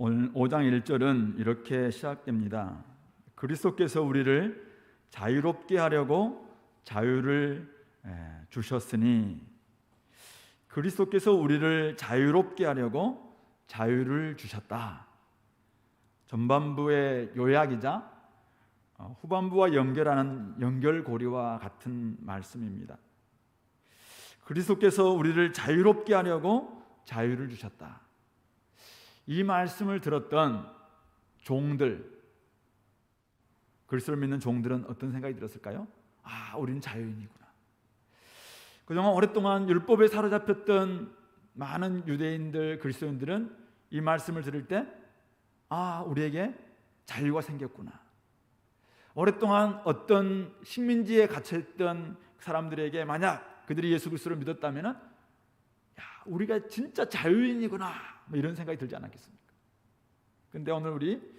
오늘 5장 1절은 이렇게 시작됩니다. 그리스도께서 우리를 자유롭게 하려고 자유를 주셨으니, 그리스도께서 우리를 자유롭게 하려고 자유를 주셨다. 전반부의 요약이자 후반부와 연결하는 연결고리와 같은 말씀입니다. 그리스도께서 우리를 자유롭게 하려고 자유를 주셨다. 이 말씀을 들었던 종들, 그리스도를 믿는 종들은 어떤 생각이 들었을까요? 우리는 자유인이구나. 그동안 오랫동안 율법에 사로잡혔던 많은 유대인들, 그리스도인들은 이 말씀을 들을 때 우리에게 자유가 생겼구나. 오랫동안 어떤 식민지에 갇혀있던 사람들에게 만약 그들이 예수 그리스도를 믿었다면 우리가 진짜 자유인이구나, 이런 생각이 들지 않았겠습니까? 그런데 오늘 우리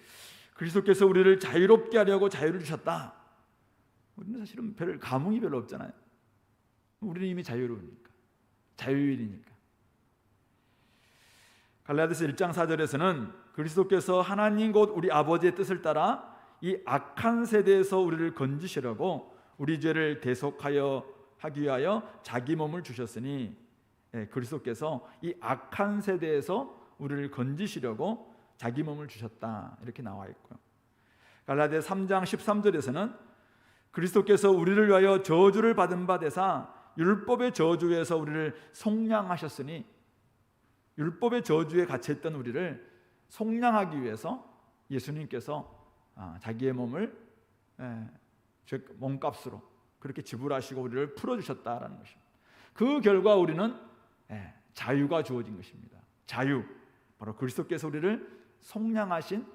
그리스도께서 우리를 자유롭게 하려고 자유를 주셨다. 우리는 사실은 감흥이 별로 없잖아요. 우리는 이미 자유로우니까, 자유인이니까. 갈라디아서 1장 4절에서는 그리스도께서 하나님 곧 우리 아버지의 뜻을 따라 이 악한 세대에서 우리를 건지시려고 우리 죄를 대속하여 하기 위하여 자기 몸을 주셨으니, 그리스도께서 이 악한 세대에서 우리를 건지시려고 자기 몸을 주셨다, 이렇게 나와 있고요. 갈라디아 3장 13절에서는 그리스도께서 우리를 위하여 저주를 받은 바 되사 율법의 저주에서 우리를 속량하셨으니, 율법의 저주에 갇혀있던 우리를 속량하기 위해서 예수님께서 자기의 몸을 몸값으로 그렇게 지불하시고 우리를 풀어주셨다라는 것입니다. 그 결과 우리는 자유가 주어진 것입니다. 자유, 바로 그리스도께서 우리를 속량하신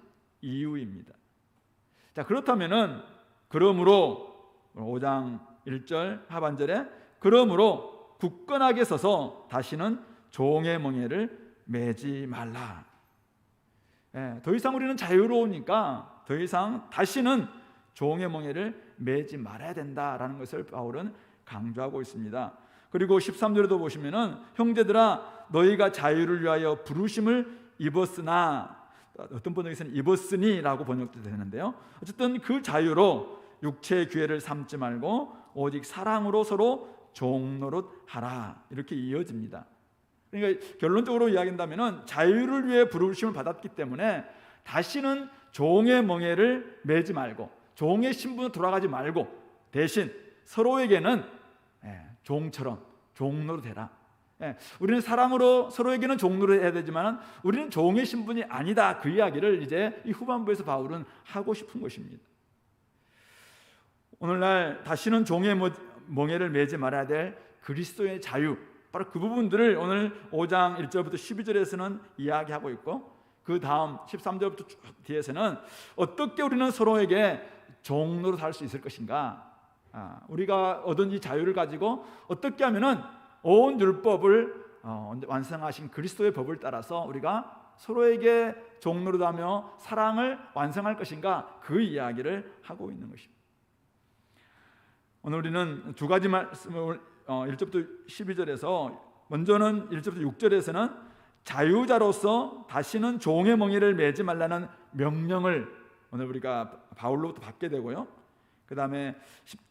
이유입니다. 자, 그렇다면은 그러므로 5장 1절 하반절에 그러므로 굳건하게 서서 다시는 종의 멍에를 매지 말라. 더 이상 우리는 자유로우니까 더 이상 다시는 종의 멍에를 매지 말아야 된다라는 것을 바울은 강조하고 있습니다. 그리고 13절에도 보시면은 형제들아 너희가 자유를 위하여 부르심을 입었으나, 어떤 번역에서는 입었으니라고 번역도 되는데요, 어쨌든 그 자유로 육체의 기회를 삼지 말고 오직 사랑으로 서로 종노릇하라, 이렇게 이어집니다. 그러니까 결론적으로 이야기한다면 자유를 위해 부르심을 받았기 때문에 다시는 종의 멍에를 매지 말고 종의 신분으로 돌아가지 말고 대신 서로에게는 종처럼 종노릇해라. 우리는 사랑으로 서로에게는 종노릇 해야 되지만 우리는 종의 신분이 아니다, 그 이야기를 이제 이 후반부에서 바울은 하고 싶은 것입니다. 오늘날 다시는 종의 멍에를 매지 말아야 될 그리스도의 자유, 바로 그 부분들을 오늘 5장 1절부터 12절에서는 이야기하고 있고, 그 다음 13절부터 쭉 뒤에서는 어떻게 우리는 서로에게 종노릇 할 수 있을 것인가, 우리가 얻은 이 자유를 가지고 어떻게 하면은 온 율법을 완성하신 그리스도의 법을 따라서 우리가 서로에게 종노릇하며 사랑을 완성할 것인가, 그 이야기를 하고 있는 것입니다. 오늘 우리는 두 가지 말씀을 1절부터 12절에서, 먼저는 1절부터 6절에서는 자유자로서 다시는 종의 멍에를 매지 말라는 명령을 오늘 우리가 바울로부터 받게 되고요, 그 다음에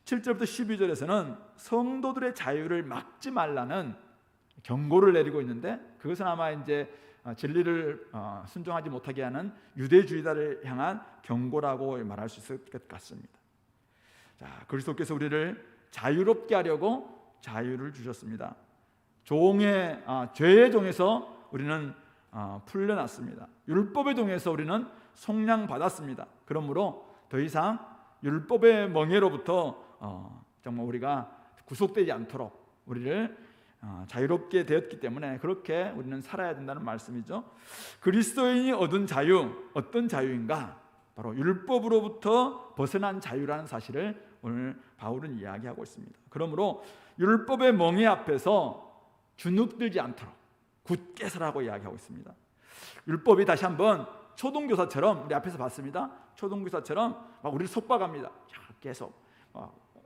17절부터 12절에서는 성도들의 자유를 막지 말라는 경고를 내리고 있는데, 그것은 아마 이제 진리를 순종하지 못하게 하는 유대주의자를 향한 경고라고 말할 수 있을 것 같습니다. 자, 그리스도께서 우리를 자유롭게 하려고 자유를 주셨습니다. 죄의 종에서 우리는 풀려났습니다. 율법의 종에서 우리는 속량받았습니다. 그러므로 더 이상 율법의 멍에로부터 정말 우리가 구속되지 않도록 우리를 자유롭게 되었기 때문에 그렇게 우리는 살아야 된다는 말씀이죠. 그리스도인이 얻은 자유, 어떤 자유인가? 바로 율법으로부터 벗어난 자유라는 사실을 오늘 바울은 이야기하고 있습니다. 그러므로 율법의 멍에 앞에서 주눅들지 않도록 굳게 서라고 이야기하고 있습니다. 율법이 다시 한번 초등교사처럼, 우리 앞에서 봤습니다. 초등교사처럼 막 우리를 속박합니다. 계속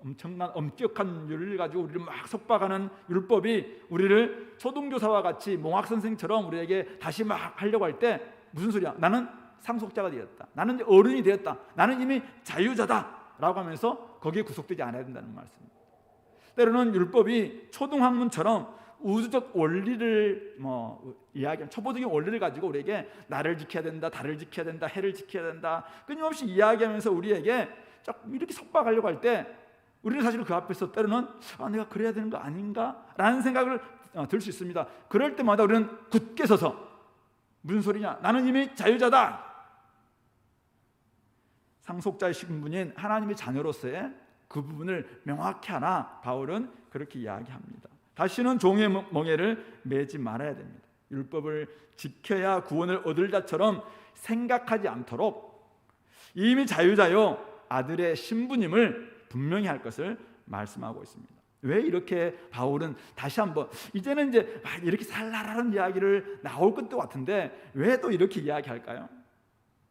엄청난 엄격한 윤리를 가지고 우리를 막 속박하는 율법이 우리를 초등교사와 같이 몽학선생처럼 우리에게 다시 막 하려고 할 때 무슨 소리야? 나는 상속자가 되었다. 나는 이제 어른이 되었다. 나는 이미 자유자다 라고 하면서 거기에 구속되지 않아야 된다는 말씀입니다. 때로는 율법이 초등학문처럼 우주적 원리를 이야기하는 초보적인 원리를 가지고 우리에게 나를 지켜야 된다, 달을 지켜야 된다, 해를 지켜야 된다 끊임없이 이야기하면서 우리에게 자꾸 이렇게 속박하려고 할 때 우리는 사실 그 앞에서 때로는 내가 그래야 되는 거 아닌가? 라는 생각을 들 수 있습니다. 그럴 때마다 우리는 굳게 서서 무슨 소리냐? 나는 이미 자유자다. 상속자의 신분인 하나님의 자녀로서의 그 부분을 명확히 하나 바울은 그렇게 이야기합니다. 다시는 종의 멍에를 매지 말아야 됩니다. 율법을 지켜야 구원을 얻을 자처럼 생각하지 않도록 이미 자유자요 아들의 신분임을 분명히 할 것을 말씀하고 있습니다. 왜 이렇게 바울은 다시 한번 이제는 이제 이렇게 살라라는 이야기를 나올 것도 같은데 왜 또 이렇게 이야기할까요?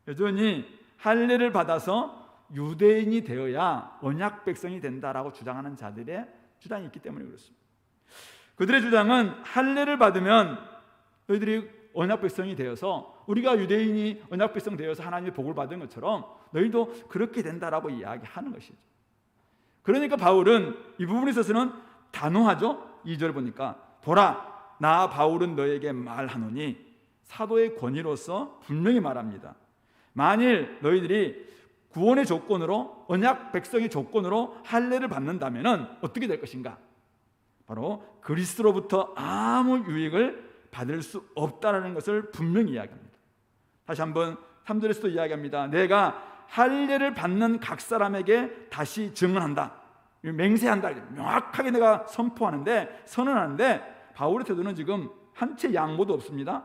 여전히 할례를 받아서 유대인이 되어야 언약 백성이 된다라고 주장하는 자들의 주장이 있기 때문에 그렇습니다. 그들의 주장은 할례를 받으면 너희들이 언약 백성이 되어서 우리가 유대인이 언약 백성 되어서 하나님의 복을 받은 것처럼 너희도 그렇게 된다라고 이야기하는 것이죠. 그러니까 바울은 이 부분에 있어서는 단호하죠. 2절 보니까 보라 나 바울은 너에게 말하노니 사도의 권위로서 분명히 말합니다. 만일 너희들이 구원의 조건으로 언약 백성의 조건으로 할례를 받는다면 어떻게 될 것인가? 바로 그리스도로부터 아무 유익을 받을 수 없다라는 것을 분명히 이야기합니다. 다시 한번 3절에서도 이야기합니다. 내가 할례를 받는 각 사람에게 다시 증언한다. 맹세한다. 명확하게 내가 선언하는데 바울의 태도는 지금 한 채 양보도 없습니다.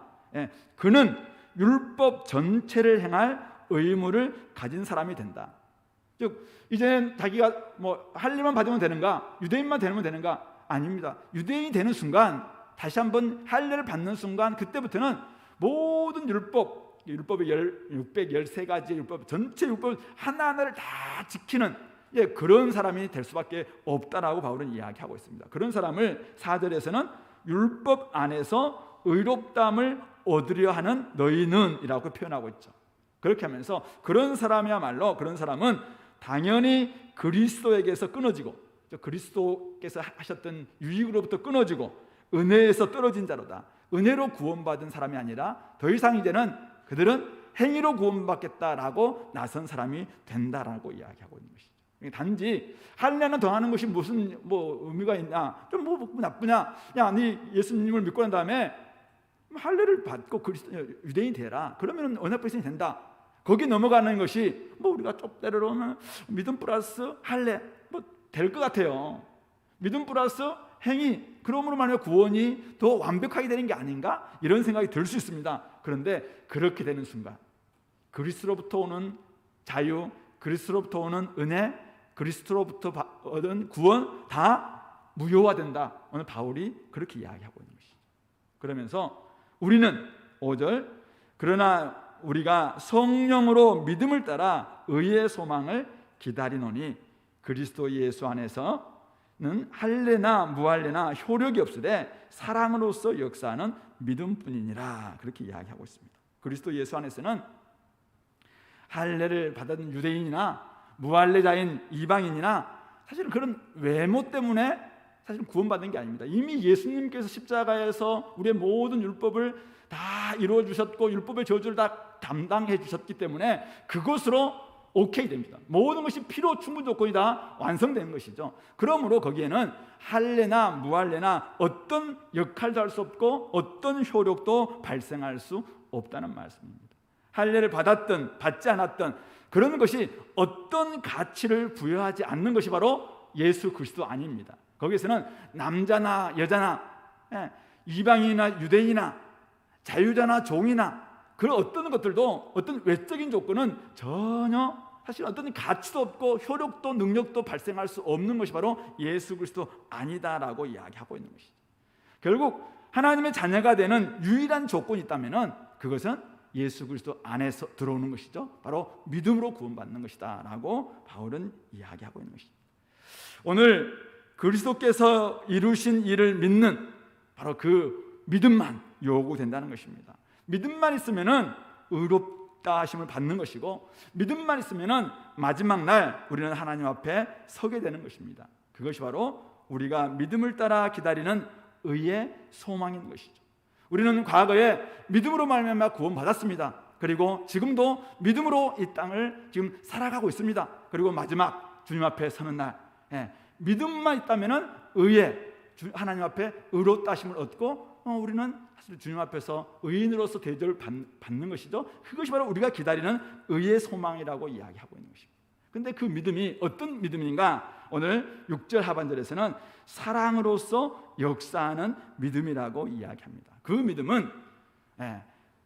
그는 율법 전체를 행할 의무를 가진 사람이 된다. 즉 이제는 자기가 할례만 받으면 되는가? 유대인만 되면 되는가? 아닙니다. 유대인이 되는 순간 다시 한번 할례를 받는 순간 그때부터는 모든 율법의 613가지의 율법 전체 율법 하나하나를 다 지키는 그런 사람이 될 수밖에 없다라고 바울은 이야기하고 있습니다. 그런 사람을 4절에서는 율법 안에서 의롭다함을 얻으려 하는 너희는 이라고 표현하고 있죠. 그렇게 하면서 그런 사람이야말로 그런 사람은 당연히 그리스도에게서 끊어지고 그리스도께서 하셨던 유익으로부터 끊어지고 은혜에서 떨어진 자로다. 은혜로 구원받은 사람이 아니라 더 이상 이제는 그들은 행위로 구원받겠다라고 나선 사람이 된다라고 이야기하고 있는 것이죠. 단지 할례는 더하는 것이 무슨 의미가 있냐, 좀 나쁘냐? 네 예수님을 믿고 난 다음에 할례를 받고 유대인이 되라. 그러면 언약 백성이 된다. 거기 넘어가는 것이 우리가 때로는 믿음 플러스 할례 될 것 같아요. 믿음 플러스 행위, 그러므로 말하면 구원이 더 완벽하게 되는 게 아닌가? 이런 생각이 들 수 있습니다. 그런데 그렇게 되는 순간 그리스도로부터 오는 자유, 그리스도로부터 오는 은혜, 그리스도로부터 얻은 구원 다 무효화된다. 오늘 바울이 그렇게 이야기하고 있는 것이죠. 그러면서 우리는 5절 그러나 우리가 성령으로 믿음을 따라 의의 소망을 기다리노니 그리스도 예수 안에서는 할례나 무할례나 효력이 없으되 사랑으로서 역사하는 믿음뿐이니라. 그렇게 이야기하고 있습니다. 그리스도 예수 안에서는 할례를 받은 유대인이나 무할례자인 이방인이나 사실은 그런 외모 때문에 사실 구원받는 게 아닙니다. 이미 예수님께서 십자가에서 우리의 모든 율법을 다 이루어 주셨고 율법의 저주를 다 담당해 주셨기 때문에 그것으로 오케이 됩니다. 모든 것이 필요 충분 조건이 다 완성되는 것이죠. 그러므로 거기에는 할례나 무할례나 어떤 역할도 할 수 없고 어떤 효력도 발생할 수 없다는 말씀입니다. 할례를 받았든 받지 않았든 그런 것이 어떤 가치를 부여하지 않는 것이 바로 예수 그리스도 아닙니다. 거기서는 남자나 여자나 이방인이나 유대인이나 자유자나 종이나 그런 어떤 것들도 어떤 외적인 조건은 전혀 사실 어떤 가치도 없고 효력도 능력도 발생할 수 없는 것이 바로 예수 그리스도 아니다라고 이야기하고 있는 것이죠. 결국 하나님의 자녀가 되는 유일한 조건이 있다면 그것은 예수 그리스도 안에서 들어오는 것이죠. 바로 믿음으로 구원받는 것이다 라고 바울은 이야기하고 있는 것입니다. 오늘 그리스도께서 이루신 일을 믿는 바로 그 믿음만 요구된다는 것입니다. 믿음만 있으면은 의롭다 하심을 받는 것이고, 믿음만 있으면은 마지막 날 우리는 하나님 앞에 서게 되는 것입니다. 그것이 바로 우리가 믿음을 따라 기다리는 의의 소망인 것이죠. 우리는 과거에 믿음으로 말미암아 구원받았습니다. 그리고 지금도 믿음으로 이 땅을 지금 살아가고 있습니다. 그리고 마지막 주님 앞에 서는 날, 믿음만 있다면은 하나님 앞에 의롭다 하심을 얻고 우리는 사실 주님 앞에서 의인으로서 대접을 받는 것이죠. 그것이 바로 우리가 기다리는 의의 소망이라고 이야기하고 있는 것입니다. 근데 그 믿음이 어떤 믿음인가? 오늘 6절 하반절에서는 사랑으로서 역사하는 믿음이라고 이야기합니다. 그 믿음은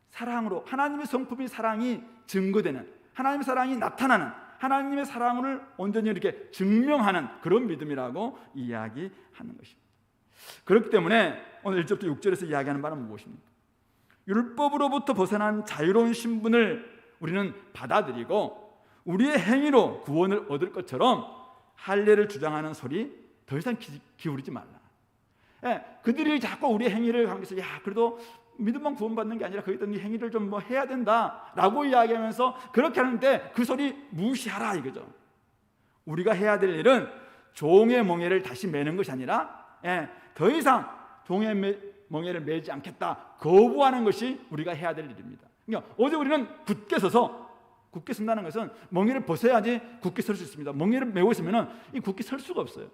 사랑으로, 하나님의 성품이 사랑이 증거되는, 하나님의 사랑이 나타나는, 하나님의 사랑을 온전히 이렇게 증명하는 그런 믿음이라고 이야기하는 것입니다. 그렇기 때문에 오늘 1절부터 6절에서 이야기하는 바는 무엇입니까? 율법으로부터 벗어난 자유로운 신분을 우리는 받아들이고 우리의 행위로 구원을 얻을 것처럼 할례를 주장하는 소리 더 이상 기울이지 말라. 그들이 자꾸 우리의 행위를 하면서 그래도 믿음만 구원받는 게 아니라 거기다 네 행위를 좀 뭐 해야 된다라고 이야기하면서 그렇게 하는데 그 소리 무시하라 이거죠. 우리가 해야 될 일은 종의 멍에를 다시 매는 것이 아니라 더 이상 종의 멍에를 매지 않겠다 거부하는 것이 우리가 해야 될 일입니다. 그러니까 어제 우리는 굳게 선다는 것은 멍에를 벗어야지 굳게 설 수 있습니다. 멍에를 메고 있으면 이 굳게 설 수가 없어요.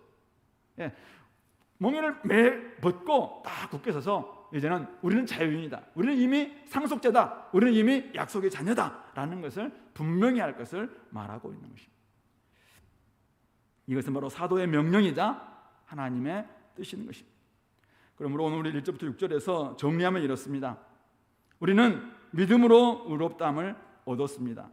멍에를 벗고 딱 굳게 서서 이제는 우리는 자유인이다, 우리는 이미 상속자다, 우리는 이미 약속의 자녀다라는 것을 분명히 할 것을 말하고 있는 것입니다. 이것은 바로 사도의 명령이자 하나님의 뜻인 것입니다. 그러므로 오늘 우리 1절부터 6절에서 정리하면 이렇습니다. 우리는 믿음으로 의롭다함을 얻었습니다.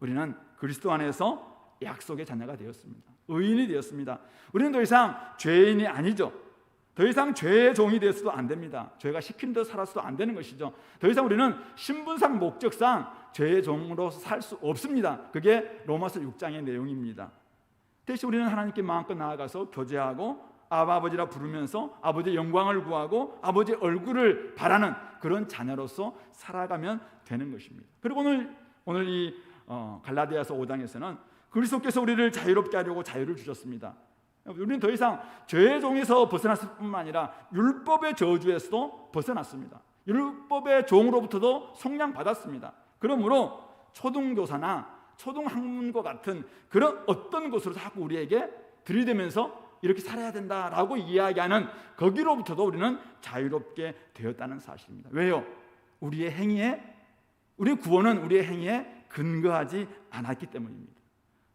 우리는 그리스도 안에서 약속의 자녀가 되었습니다. 의인이 되었습니다. 우리는 더 이상 죄인이 아니죠. 더 이상 죄의 종이 되어서도 안 됩니다. 죄가 시킨 대로 살아서도 안 되는 것이죠. 더 이상 우리는 신분상 목적상 죄의 종으로서 살 수 없습니다. 그게 로마서 6장의 내용입니다. 대신 우리는 하나님께 마음껏 나아가서 교제하고 아버지라 부르면서 아버지의 영광을 구하고 아버지의 얼굴을 바라는 그런 자녀로서 살아가면 되는 것입니다. 그리고 오늘 이 갈라디아서 5장에서는 그리스도께서 우리를 자유롭게 하려고 자유를 주셨습니다. 우리는 더 이상 죄의 종에서 벗어났을 뿐만 아니라 율법의 저주에서도 벗어났습니다. 율법의 종으로부터도 속량받았습니다. 그러므로 초등교사나 초등학문과 같은 그런 어떤 것으로 자꾸 우리에게 들이대면서 이렇게 살아야 된다라고 이야기하는 거기로부터도 우리는 자유롭게 되었다는 사실입니다. 왜요? 우리의 구원은 우리의 행위에 근거하지 않았기 때문입니다.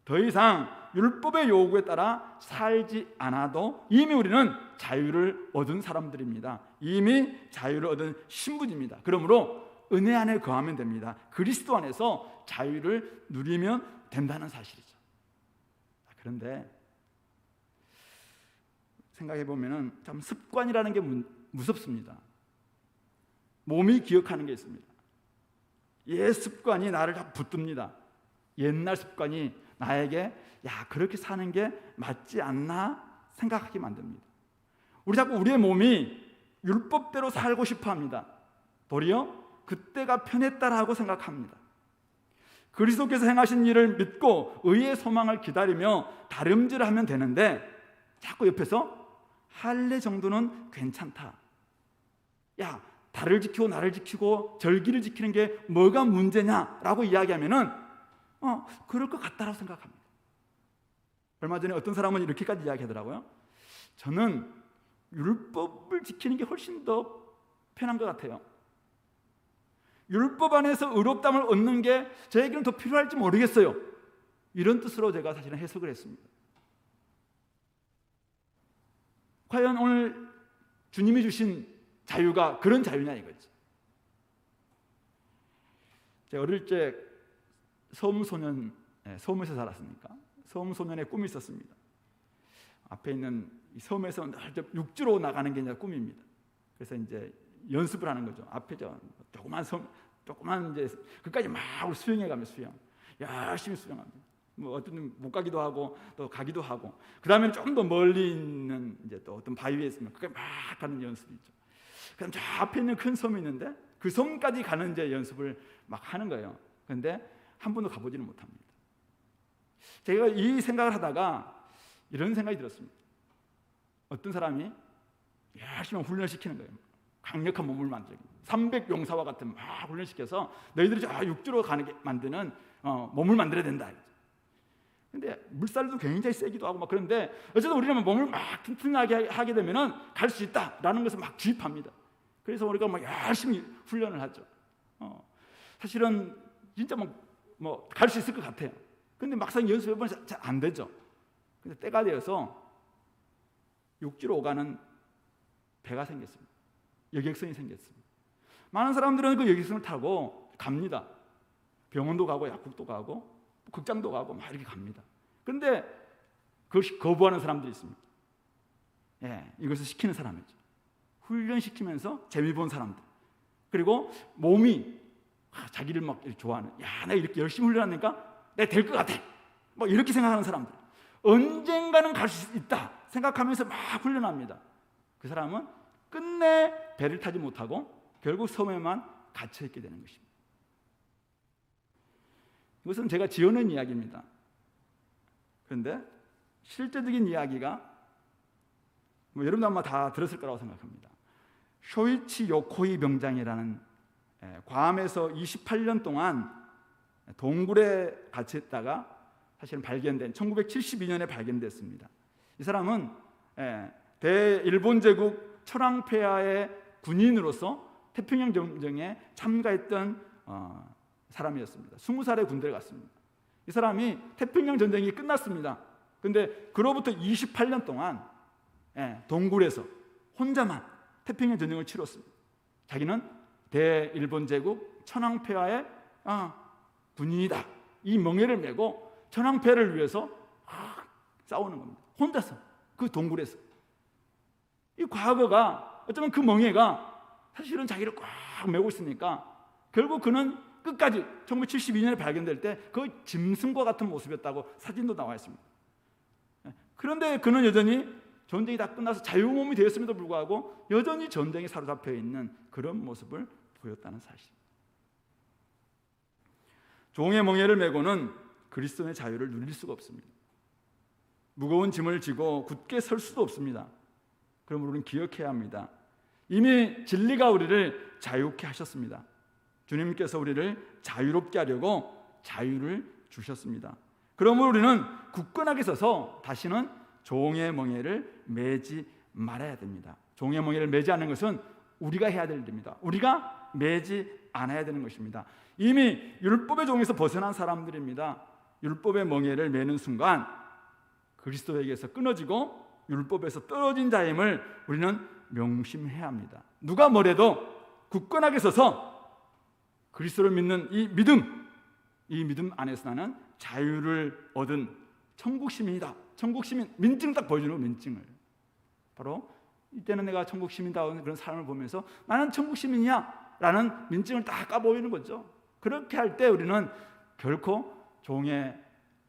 더 이상 율법의 요구에 따라 살지 않아도 이미 우리는 자유를 얻은 사람들입니다. 이미 자유를 얻은 신분입니다. 그러므로 은혜 안에 거하면 됩니다. 그리스도 안에서 자유를 누리면 된다는 사실이죠. 그런데 생각해 보면은 참 습관이라는 게 무섭습니다. 몸이 기억하는 게 있습니다. 옛 습관이 나를 다 붙듭니다. 옛날 습관이 나에게 그렇게 사는 게 맞지 않나 생각하게 만듭니다. 우리 자꾸 우리의 몸이 율법대로 살고 싶어 합니다. 도리어 그때가 편했다라고 생각합니다. 그리스도께서 행하신 일을 믿고 의의 소망을 기다리며 다름질하면 되는데 자꾸 옆에서 할례 정도는 괜찮다. 달을 지키고 나를 지키고 절기를 지키는 게 뭐가 문제냐라고 이야기하면은 그럴 것 같다라고 생각합니다. 얼마 전에 어떤 사람은 이렇게까지 이야기하더라고요. 저는 율법을 지키는 게 훨씬 더 편한 것 같아요. 율법 안에서 의롭다함을 얻는 게 저에게는 더 필요할지 모르겠어요. 이런 뜻으로 제가 사실은 해석을 했습니다. 과연 오늘 주님이 주신 자유가 그런 자유냐 이거죠. 제가 어릴 때 섬에서 살았으니까 섬소년의 꿈이 있었습니다. 앞에 있는 이 섬에서 육지로 나가는 게 이제 꿈입니다. 그래서 이제 연습을 하는 거죠. 앞에 조그만 이제 그까지 막 수영해 수영 열심히 수영합니다. 뭐 어떤 못 가기도 하고 또 가기도 하고 그 다음에 좀 더 멀리 있는 이제 또 어떤 바위에 있으면 그게 막 가는 연습이 있죠. 그럼 저 앞에 있는 큰 섬이 있는데 그 섬까지 가는 이제 연습을 막 하는 거예요. 그런데 한 번도 가보지는 못합니다. 제가 이 생각을 하다가 이런 생각이 들었습니다. 어떤 사람이 열심히 훈련시키는 거예요. 강력한 몸을 만들고 300용사와 같은 막 훈련시켜서 너희들이 저 육지로 가게 만드는 몸을 만들어야 된다. 근데 물살도 굉장히 세기도 하고 막 그런데 어쨌든 우리는 몸을 막 튼튼하게 하게 되면은 갈 수 있다라는 것을 막 주입합니다. 그래서 우리가 막 열심히 훈련을 하죠. 사실은 진짜 뭐 갈 수 있을 것 같아요. 근데 막상 연습해보면 잘 안 되죠. 근데 때가 되어서 육지로 오가는 배가 생겼습니다. 여객선이 생겼습니다. 많은 사람들은 그 여객선을 타고 갑니다. 병원도 가고 약국도 가고 극장도 가고 막 이렇게 갑니다. 그런데 그것이 거부하는 사람들이 있습니다. 이것을 시키는 사람이죠. 훈련시키면서 재미 본 사람들. 그리고 몸이 자기를 막 좋아하는, 내가 이렇게 열심히 훈련하니까 내가 될 것 같아. 뭐 이렇게 생각하는 사람들. 언젠가는 갈 수 있다 생각하면서 막 훈련합니다. 그 사람은 끝내 배를 타지 못하고 결국 섬에만 갇혀 있게 되는 것입니다. 이것은 제가 지어낸 이야기입니다. 그런데 실제적인 이야기가 여러분도 아마 다 들었을 거라고 생각합니다. 쇼이치 요코이 병장이라는 괌에서 28년 동안 동굴에 갇혀 있다가 사실은 발견된 1972년에 발견됐습니다. 이 사람은 대일본 제국 천황폐하의 군인으로서 태평양 전쟁에 참가했던 사람이었습니다. 20살에 군대를 갔습니다. 이 사람이 태평양 전쟁이 끝났습니다. 그런데 그로부터 28년 동안 동굴에서 혼자만 태평양 전쟁을 치렀습니다. 자기는 대일본 제국 천황폐하의 군인이다. 이 명예를 메고 천황폐를 위해서 싸우는 겁니다. 혼자서 그 동굴에서. 이 과거가 어쩌면 그 명예가 사실은 자기를 꽉 메고 있으니까 결국 그는 끝까지 1972년에 발견될 때 그 짐승과 같은 모습이었다고 사진도 나와 있습니다. 그런데 그는 여전히 전쟁이 다 끝나서 자유몸이 되었음에도 불구하고 여전히 전쟁에 사로잡혀 있는 그런 모습을 보였다는 사실. 종의 멍에를 메고는 그리스도의 자유를 누릴 수가 없습니다. 무거운 짐을 지고 굳게 설 수도 없습니다. 그럼 우리는 기억해야 합니다. 이미 진리가 우리를 자유케 하셨습니다. 주님께서 우리를 자유롭게 하려고 자유를 주셨습니다. 그러므로 우리는 굳건하게 서서 다시는 종의 멍에를 매지 말아야 됩니다. 종의 멍에를 매지 않는 것은 우리가 해야 될 일입니다. 우리가 매지 않아야 되는 것입니다. 이미 율법의 종에서 벗어난 사람들입니다. 율법의 멍에를 매는 순간 그리스도에게서 끊어지고 율법에서 떨어진 자임을 우리는 명심해야 합니다. 누가 뭐래도 굳건하게 서서 그리스도를 믿는 이 믿음 안에서 나는 자유를 얻은 천국 시민이다. 천국 시민 민증 딱 보여주는 민증을 바로 이때는 내가 천국 시민다운 그런 삶을 보면서 나는 천국 시민이야 라는 민증을 딱 까보이는 거죠. 그렇게 할 때 우리는 결코 종의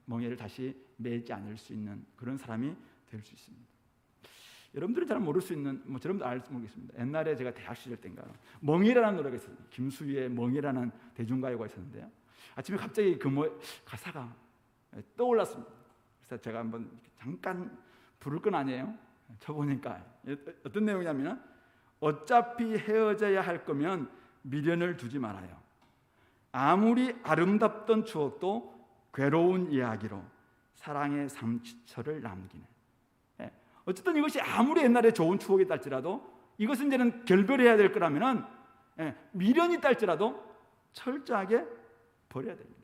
멍에를 다시 매지 않을 수 있는 그런 사람이 될 수 있습니다. 여러분들은 잘 모를 수 있는, 여러분들 알지 모르겠습니다. 옛날에 제가 대학 시절 때인가 멍이라는 노래가 있어요. 김수희의 멍이라는 대중가요가 있었는데요. 아침에 갑자기 그 가사가 떠올랐습니다. 그래서 제가 한번 잠깐 부를 건 아니에요. 쳐보니까 어떤 내용이냐면 어차피 헤어져야 할 거면 미련을 두지 말아요. 아무리 아름답던 추억도 괴로운 이야기로 사랑의 상처를 남기네. 어쨌든 이것이 아무리 옛날에 좋은 추억이 있달지라도 이것은 이제는 결별해야 될 거라면은 미련이 있달지라도 철저하게 버려야 됩니다.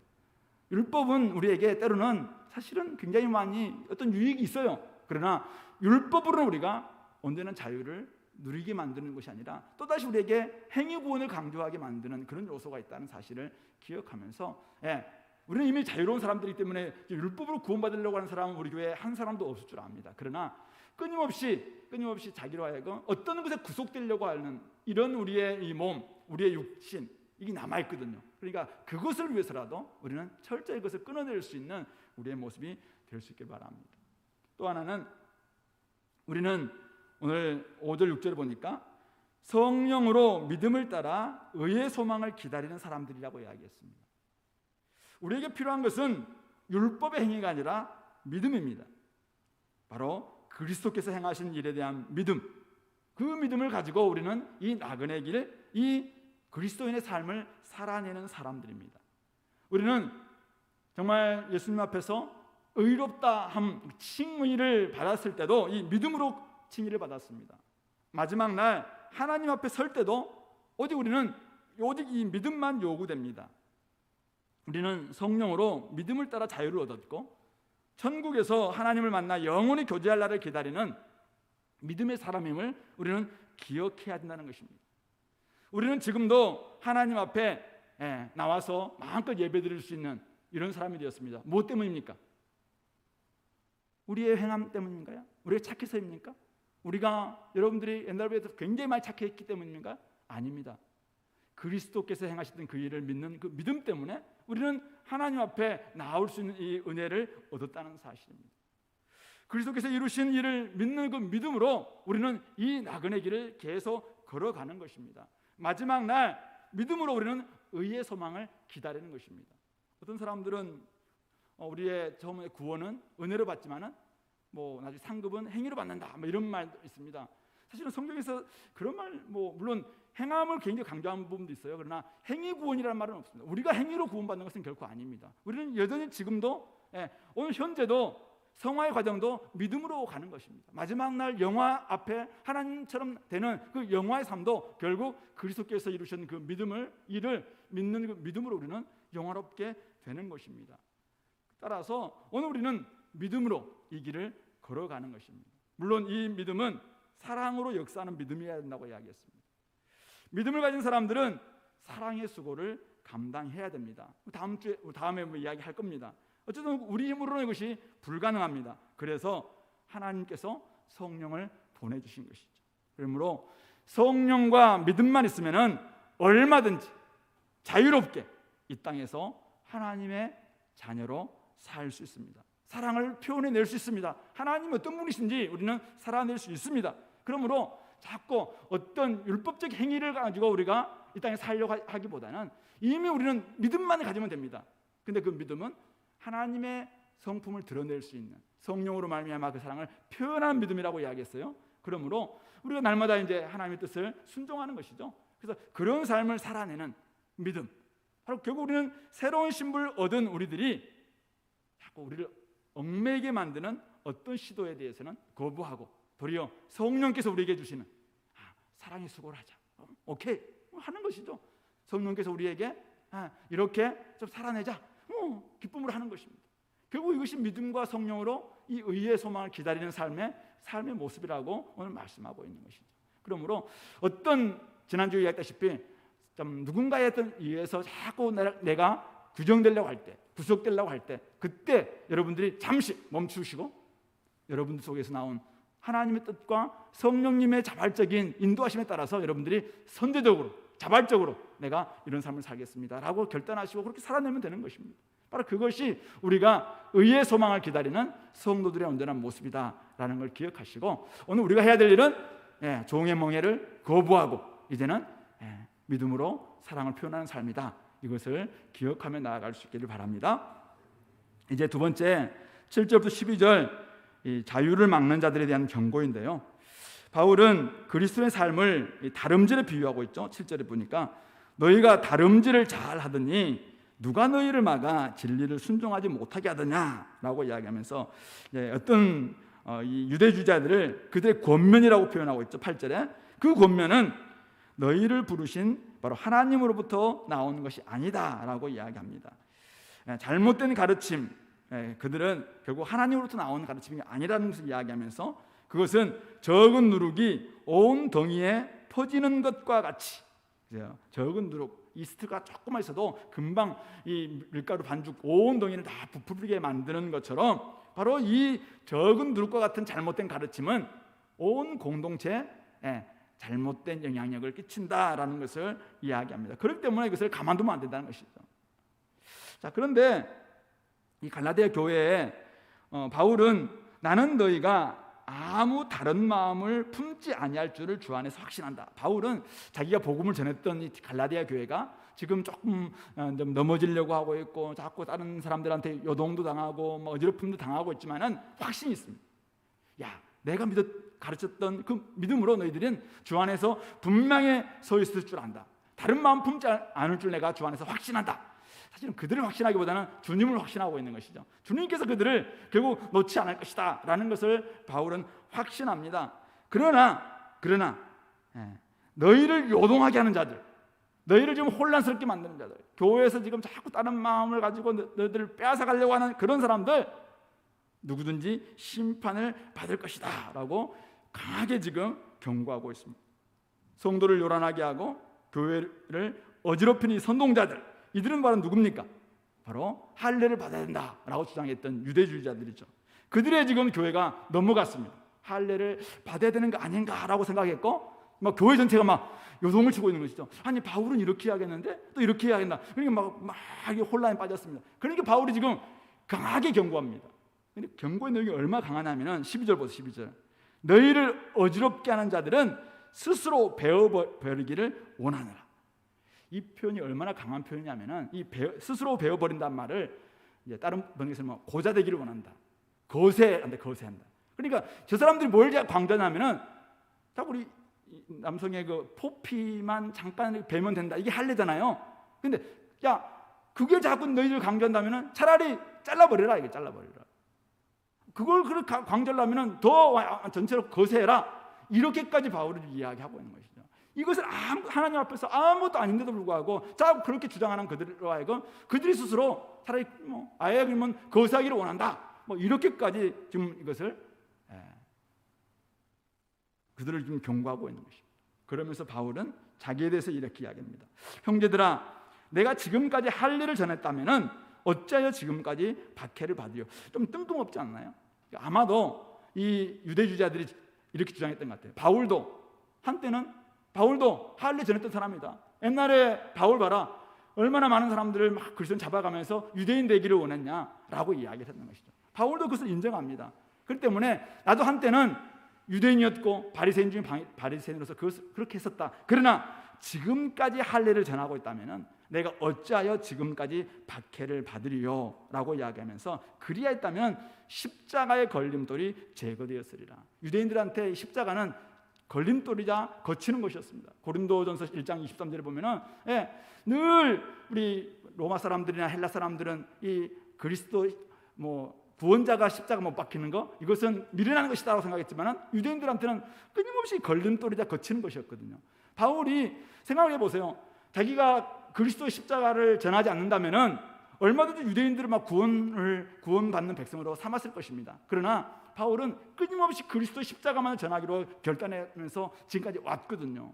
율법은 우리에게 때로는 사실은 굉장히 많이 어떤 유익이 있어요. 그러나 율법으로는 우리가 언제나 자유를 누리게 만드는 것이 아니라 또다시 우리에게 행위 구원을 강조하게 만드는 그런 요소가 있다는 사실을 기억하면서 우리는 이미 자유로운 사람들이기 때문에 율법으로 구원받으려고 하는 사람은 우리 교회에 한 사람도 없을 줄 압니다. 그러나 끊임없이 자기로 하여금 어떤 것에 구속되려고 하는 이런 우리의 이 몸, 우리의 육신 이게 남아있거든요. 그러니까 그것을 위해서라도 우리는 철저히 그것을 끊어낼 수 있는 우리의 모습이 될 수 있길 바랍니다. 또 하나는 우리는 오늘 5절 6절을 보니까 성령으로 믿음을 따라 의의 소망을 기다리는 사람들이라고 이야기했습니다. 우리에게 필요한 것은 율법의 행위가 아니라 믿음입니다. 바로 그리스도께서 행하신 일에 대한 믿음, 그 믿음을 가지고 우리는 이 나그네 길, 이 그리스도인의 삶을 살아내는 사람들입니다. 우리는 정말 예수님 앞에서 의롭다 함 칭의를 받았을 때도 이 믿음으로 칭의를 받았습니다. 마지막 날 하나님 앞에 설 때도 우리는 오직 이 믿음만 요구됩니다. 우리는 성령으로 믿음을 따라 자유를 얻었고 천국에서 하나님을 만나 영원히 교제할 날을 기다리는 믿음의 사람임을 우리는 기억해야 된다는 것입니다. 우리는 지금도 하나님 앞에 나와서 마음껏 예배드릴 수 있는 이런 사람이 되었습니다. 무엇 때문입니까? 우리의 행함 때문인가요? 우리가 착해서입니까? 우리가 여러분들이 옛날부터 굉장히 많이 착했기 때문입니까? 아닙니다. 그리스도께서 행하셨던 그 일을 믿는 그 믿음 때문에 우리는 하나님 앞에 나올 수 있는 이 은혜를 얻었다는 사실입니다. 그리스도께서 이루신 일을 믿는 그 믿음으로 우리는 이 나그네 길을 계속 걸어가는 것입니다. 마지막 날 믿음으로 우리는 의의 소망을 기다리는 것입니다. 어떤 사람들은 우리의 처음에 구원은 은혜로 받지만은 나중에 상급은 행위로 받는다 이런 말도 있습니다. 사실은 성경에서 그런 말 물론 행함을 굉장히 강조하는 부분도 있어요. 그러나 행위 구원이라는 말은 없습니다. 우리가 행위로 구원받는 것은 결코 아닙니다. 우리는 여전히 지금도 오늘 현재도 성화의 과정도 믿음으로 가는 것입니다. 마지막 날 영화 앞에 하나님처럼 되는 그 영화의 삶도 결국 그리스도께서 이루신 그 일을 믿는 그 믿음으로 우리는 영화롭게 되는 것입니다. 따라서 오늘 우리는 믿음으로 이 길을 걸어가는 것입니다. 물론 이 믿음은 사랑으로 역사하는 믿음이어야 된다고 이야기했습니다. 믿음을 가진 사람들은 사랑의 수고를 감당해야 됩니다. 다음에 이야기할 겁니다. 어쨌든 우리 힘으로는 이것이 불가능합니다. 그래서 하나님께서 성령을 보내주신 것이죠. 그러므로 성령과 믿음만 있으면 얼마든지 자유롭게 이 땅에서 하나님의 자녀로 살 수 있습니다. 사랑을 표현해낼 수 있습니다. 하나님이 어떤 분이신지 우리는 살아낼 수 있습니다. 그러므로 자꾸 어떤 율법적 행위를 가지고 우리가 이 땅에 살려고 하기보다는 이미 우리는 믿음만 가지면 됩니다. 근데 그 믿음은 하나님의 성품을 드러낼 수 있는 성령으로 말미암아 그 사랑을 표현하는 믿음이라고 이야기했어요. 그러므로 우리가 날마다 이제 하나님의 뜻을 순종하는 것이죠. 그래서 그런 삶을 살아내는 믿음, 바로 결국 우리는 새로운 신분을 얻은 우리들이 자꾸 우리를 얽매이게 만드는 어떤 시도에 대해서는 거부하고 도리어 성령께서 우리에게 주시는 사랑의 수고를 하자, 오케이 하는 것이죠. 성령께서 우리에게 이렇게 좀 살아내자, 기쁨으로 하는 것입니다. 결국 이것이 믿음과 성령으로 이 의의 소망을 기다리는 삶의 모습이라고 오늘 말씀하고 있는 것이죠. 그러므로 지난주에 이야기했다시피 좀 누군가에 의해서 자꾸 내가 규정되려고 할 때, 구속되려고 할 때, 그때 여러분들이 잠시 멈추시고 여러분들 속에서 나온 하나님의 뜻과 성령님의 자발적인 인도하심에 따라서 여러분들이 선제적으로 자발적으로 내가 이런 삶을 살겠습니다 라고 결단하시고 그렇게 살아내면 되는 것입니다. 바로 그것이 우리가 의의 소망을 기다리는 성도들의 온전한 모습이다라는 걸 기억하시고 오늘 우리가 해야 될 일은 종의 멍에를 거부하고 이제는 믿음으로 사랑을 표현하는 삶이다. 이것을 기억하며 나아갈 수 있기를 바랍니다. 이제 두 번째 7절부터 12절 이 자유를 막는 자들에 대한 경고인데요. 바울은 그리스도의 삶을 다름질에 비유하고 있죠. 7절에 보니까 너희가 다름질을 잘 하더니 누가 너희를 막아 진리를 순종하지 못하게 하더냐라고 이야기하면서 어떤 이 유대주의자들을 그들의 권면이라고 표현하고 있죠. 8절에 그 권면은 너희를 부르신 바로 하나님으로부터 나오는 것이 아니다라고 이야기합니다. 잘못된 가르침, 그들은 결국 하나님으로부터 나오는 가르침이 아니라는 것을 이야기하면서 그것은 적은 누룩이 온 덩이에 퍼지는 것과 같이, 적은 누룩, 이스트가 조금만 있어도 금방 이 밀가루 반죽 온 덩이를 다 부풀게 만드는 것처럼 바로 이 적은 누룩과 같은 잘못된 가르침은 온 공동체에 잘못된 영향력을 끼친다라는 것을 이야기합니다. 그렇기 때문에 이것을 가만두면 안 된다는 것이죠. 자, 그런데 이 갈라디아 교회에 바울은 나는 너희가 아무 다른 마음을 품지 아니할 줄을 주 안에서 확신한다. 바울은 자기가 복음을 전했던 이 갈라디아 교회가 지금 조금 좀 넘어지려고 하고 있고 자꾸 다른 사람들한테 요동도 당하고 뭐 어지럽힘도 당하고 있지만은 확신이 있습니다. 야, 내가 가르쳤던 그 믿음으로 너희들은 주 안에서 분명히 서 있을 줄 안다. 다른 마음 품지 않을 줄 내가 주 안에서 확신한다. 사실은 그들을 확신하기보다는 주님을 확신하고 있는 것이죠. 주님께서 그들을 결국 놓지 않을 것이다 라는 것을 바울은 확신합니다. 그러나 너희를 요동하게 하는 자들, 너희를 지금 혼란스럽게 만드는 자들, 교회에서 지금 자꾸 다른 마음을 가지고 너희들을 빼앗아가려고 하는 그런 사람들, 누구든지 심판을 받을 것이다 라고 강하게 지금 경고하고 있습니다. 성도를 요란하게 하고 교회를 어지럽히는 선동자들, 이들은 바로 누굽니까? 바로 할례를 받아야 된다라고 주장했던 유대주의자들이죠. 그들의 지금 교회가 넘어갔습니다. 할례를 받아야 되는 거 아닌가라고 생각했고 막 교회 전체가 막 요동을 치고 있는 것이죠. 아니 바울은 이렇게 해야겠는데 또 이렇게 해야겠나. 그러니까 막 혼란에 빠졌습니다. 그러니까 바울이 지금 강하게 경고합니다. 근데 경고의 내용이 얼마나 강하냐면 12절 보세요. 12절. 너희를 어지럽게 하는 자들은 스스로 배워버리기를 원하느라. 이 표현이 얼마나 강한 표현이냐면은 스스로 배워버린다는 말을 이제 다른 번역에서는 뭐 고자되기를 원한다. 거세한다. 그러니까 저 사람들이 뭘 강조하냐면은 딱 우리 남성의 그 포피만 잠깐 베면 된다. 이게 할례잖아요. 근데 야 그게 자꾸 너희들 강조한다면은 차라리 잘라버려라. 이게 잘라버려라. 그걸 그렇게 강조하려면은 더 전체로 거세해라. 이렇게까지 바울이 이야기하고 있는 것이죠. 이것을 하나님 앞에서 아무것도 아닌데도 불구하고 자꾸 그렇게 주장하는 그들로 하여금 그들이 스스로 차라리 아예 그러면 거세하기를 원한다. 이렇게까지 지금 이것을 그들을 지금 경고하고 있는 것입니다. 그러면서 바울은 자기에 대해서 이렇게 이야기합니다. 형제들아, 내가 지금까지 할례를 전했다면은 어찌하여 지금까지 박해를 받으려? 좀 뜬금없지 않나요? 아마도 이 유대주의자들이 이렇게 주장했던 것 같아요. 한때는 바울도 할례 전했던 사람이다. 옛날에 바울 봐라. 얼마나 많은 사람들을 막 그리스도인 잡아가면서 유대인 되기를 원했냐라고 이야기를 했던 것이죠. 바울도 그것을 인정합니다. 그렇기 때문에 나도 한때는 유대인이었고 바리새인 중에 바리새인으로서 그렇게 했었다. 그러나 지금까지 할례를 전하고 있다면은 내가 어찌하여 지금까지 박해를 받으리요라고 이야기하면서 그리하였다면 십자가의 걸림돌이 제거되었으리라. 유대인들한테 십자가는 걸림돌이자 거치는 것이었습니다. 고린도전서 1장 23절에 보면은 늘 우리 로마 사람들이나 헬라 사람들은 이 그리스도 구원자가 십자가 못 박히는 거 이것은 미련한 것이다라고 생각했지만 유대인들한테는 끊임없이 걸림돌이자 거치는 것이었거든요. 바울이 생각해 보세요. 자기가 그리스도의 십자가를 전하지 않는다면은 얼마든지 유대인들을 막 구원받는 백성으로 삼았을 것입니다. 그러나 바울은 끊임없이 그리스도의 십자가만을 전하기로 결단하면서 지금까지 왔거든요.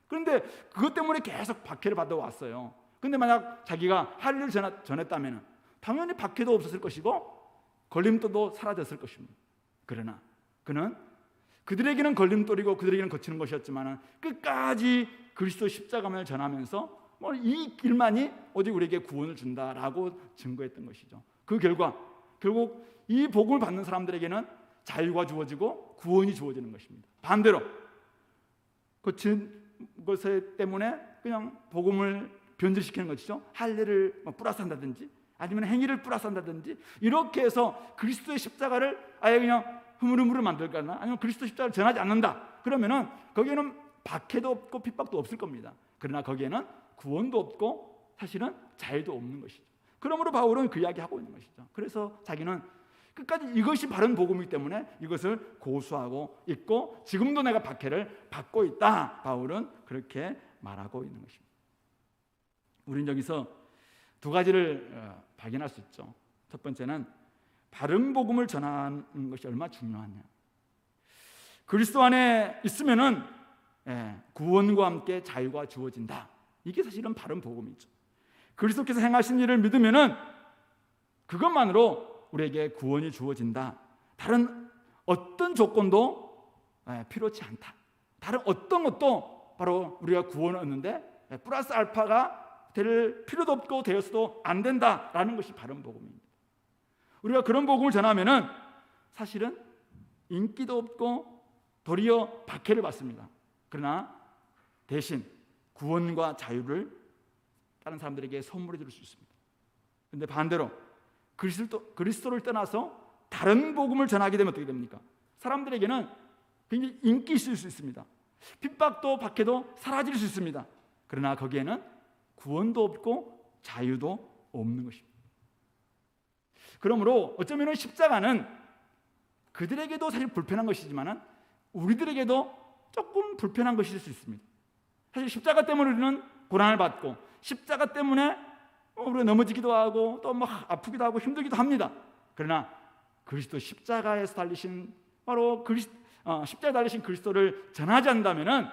그런데 그것 때문에 계속 박해를 받아왔어요. 그런데 만약 자기가 할례를 전했다면 당연히 박해도 없었을 것이고 걸림돌도 사라졌을 것입니다. 그러나 그는 그들에게는 걸림돌이고 그들에게는 거치는 것이었지만 끝까지 그리스도 십자가만을 전하면서 이 길만이 오직 우리에게 구원을 준다라고 증거했던 것이죠. 그 결과 결국 이 복음을 받는 사람들에게는 자유가 주어지고 구원이 주어지는 것입니다. 반대로 거친 것 때문에 그냥 복음을 변질시키는 것이죠. 할례를 플러스한다든지 아니면 행위를 플러스한다든지 이렇게 해서 그리스도의 십자가를 아예 그냥 흐물흐물을 만들거나 아니면 그리스도 십자가를 전하지 않는다. 그러면은 거기에는 박해도 없고 핍박도 없을 겁니다. 그러나 거기에는 구원도 없고 사실은 자유도 없는 것이죠. 그러므로 바울은 그 이야기하고 있는 것이죠. 그래서 자기는 끝까지 이것이 바른 복음이기 때문에 이것을 고수하고 있고 지금도 내가 박해를 받고 있다. 바울은 그렇게 말하고 있는 것입니다. 우리는 여기서 두 가지를 발견할 수 있죠. 첫 번째는 바른 복음을 전하는 것이 얼마나 중요하냐. 그리스도 안에 있으면은 구원과 함께 자유가 주어진다. 이게 사실은 바른 복음이죠. 그리스도께서 행하신 일을 믿으면은 그것만으로 우리에게 구원이 주어진다. 다른 어떤 조건도 필요치 않다. 다른 어떤 것도 바로 우리가 구원을 얻는데 플러스 알파가 될 필요도 없고 되어서도 안 된다라는 것이 바른 복음입니다. 우리가 그런 복음을 전하면은 사실은 인기도 없고 도리어 박해를 받습니다. 그러나 대신 구원과 자유를 다른 사람들에게 선물해 줄 수 있습니다. 그런데 반대로 그리스도를 떠나서 다른 복음을 전하게 되면 어떻게 됩니까? 사람들에게는 굉장히 인기 있을 수 있습니다. 핍박도 박해도 사라질 수 있습니다. 그러나 거기에는 구원도 없고 자유도 없는 것입니다. 그러므로 어쩌면 십자가는 그들에게도 사실 불편한 것이지만 우리들에게도 조금 불편한 것일 수 있습니다. 사실 십자가 때문에 우리는 고난을 받고 십자가 때문에 우리가 넘어지기도 하고 또 아프기도 하고 힘들기도 합니다. 그러나 그리스도 십자가에서 달리신 바로 십자가에 달리신 그리스도를 전하지 않는다면은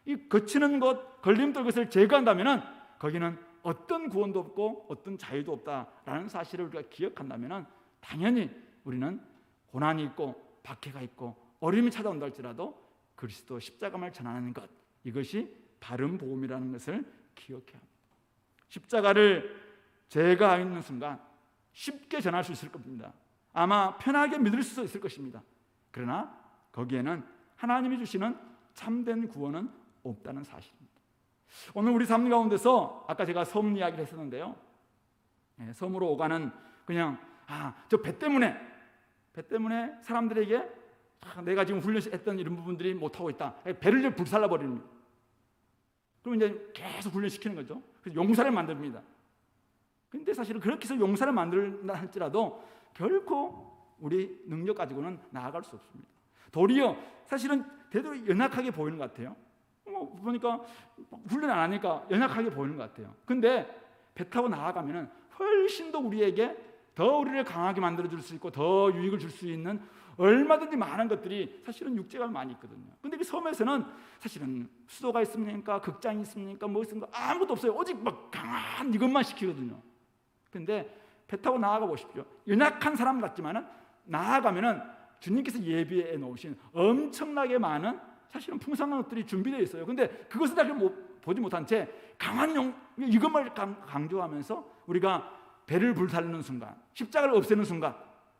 이 거치는 것, 걸림돌 것을 제거한다면은 거기는 어떤 구원도 없고 어떤 자유도 없다라는 사실을 우리가 기억한다면은 당연히 우리는 고난이 있고 박해가 있고 어려움이 찾아온다 할지라도 그리스도 십자가만 전하는 것, 이것이 바른 복음이라는 것을 기억해야 합니다. 십자가를 제거하는 순간 쉽게 전할 수 있을 겁니다. 아마 편하게 믿을 수 있을 것입니다. 그러나 거기에는 하나님이 주시는 참된 구원은 없다는 사실입니다. 오늘 우리 삶 가운데서 아까 제가 섬 이야기를 했었는데요, 섬으로 오가는 그냥 저 배 때문에 사람들에게 내가 지금 훈련했던 이런 부분들이 못하고 있다, 배를 불살라 버립니다. 그럼 이제 계속 훈련시키는 거죠. 그래서 용사를 만듭니다. 근데 사실은 그렇게 해서 용사를 만들다 할지라도 결코 우리 능력 가지고는 나아갈 수 없습니다. 도리어 사실은 되도록 연약하게 보이는 것 같아요. 보니까 훈련 안 하니까 연약하게 보이는 것 같아요. 근데 배 타고 나아가면 훨씬 더 우리에게 더 우리를 강하게 만들어줄 수 있고 더 유익을 줄 수 있는 얼마든지 많은 것들이 사실은 육체가 많이 있거든요. 근데 그 섬에서는 사실은 수도가 있습니까? 극장이 있습니까? 뭐 있습니까? 아무것도 없어요. 오직 막 강한 이것만 시키거든요. 근데 배 타고 나아가 보십시오. 연약한 사람 같지만은 나아가면은 주님께서 예비해 놓으신 엄청나게 많은 사실은 풍성한 것들이 준비되어 있어요. 근데 그것을 다 보지 못한 채 강한 이것만 강조하면서 우리가 배를 불살르는 순간, 십자가를 없애는 순간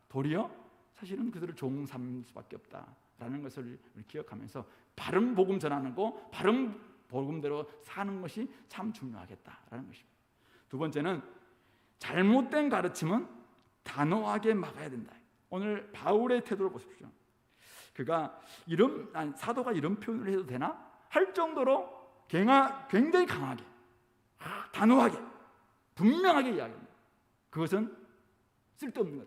도리어 사실은 그들을 종 삼을 수밖에 없다라는 것을 기억하면서 바른 복음 전하는 거, 바른 복음대로 사는 것이 참 중요하겠다라는 것입니다. 두 번째는 잘못된 가르침은 단호하게 막아야 된다. 오늘 바울의 태도를 보십시오. 그가 사도가 이런 표현을 해도 되나? 할 정도로 굉장히 강하게, 단호하게, 분명하게 이야기합니다. 그것은 쓸데없는 것.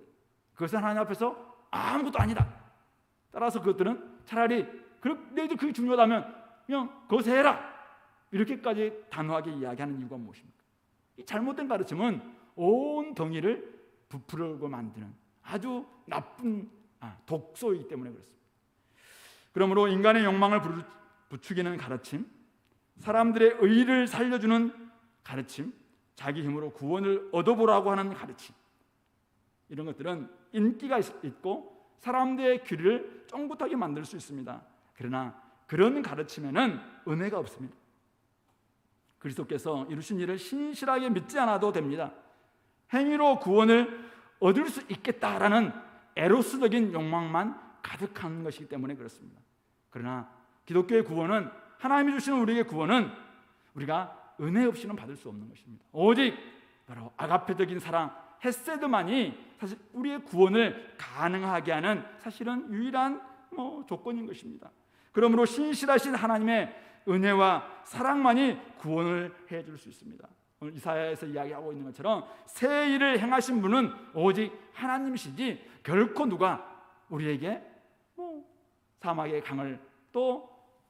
그것은 하나님 앞에서 아무것도 아니다. 따라서 그것들은 차라리 너희들 그게 중요하다면 그냥 그것을 해라. 이렇게까지 단호하게 이야기하는 이유가 무엇입니까? 이 잘못된 가르침은 온 덩이를 부풀고 만드는 아주 나쁜 독소이기 때문에 그렇습니다. 그러므로 인간의 욕망을 부추기는 가르침, 사람들의 의를 살려주는 가르침, 자기 힘으로 구원을 얻어보라고 하는 가르침, 이런 것들은 인기가 있고 사람들의 귀를 쫑긋하게 만들 수 있습니다. 그러나 그런 가르침에는 은혜가 없습니다. 그리스도께서 이루신 일을 신실하게 믿지 않아도 됩니다. 행위로 구원을 얻을 수 있겠다라는 에로스적인 욕망만 가득한 것이기 때문에 그렇습니다. 그러나 기독교의 구원은, 하나님이 주시는 우리에게 구원은 우리가 은혜 없이는 받을 수 없는 것입니다. 오직 바로 아가페적인 사랑, 헤세드만이 사실 우리의 구원을 가능하게 하는 사실은 유일한 조건인 것입니다. 그러므로 신실하신 하나님의 은혜와 사랑만이 구원을 해줄 수 있습니다. 오늘 이사야에서 이야기하고 있는 것처럼 새 일을 행하신 분은 오직 하나님이시지 결코 누가 우리에게 사막의 강을 또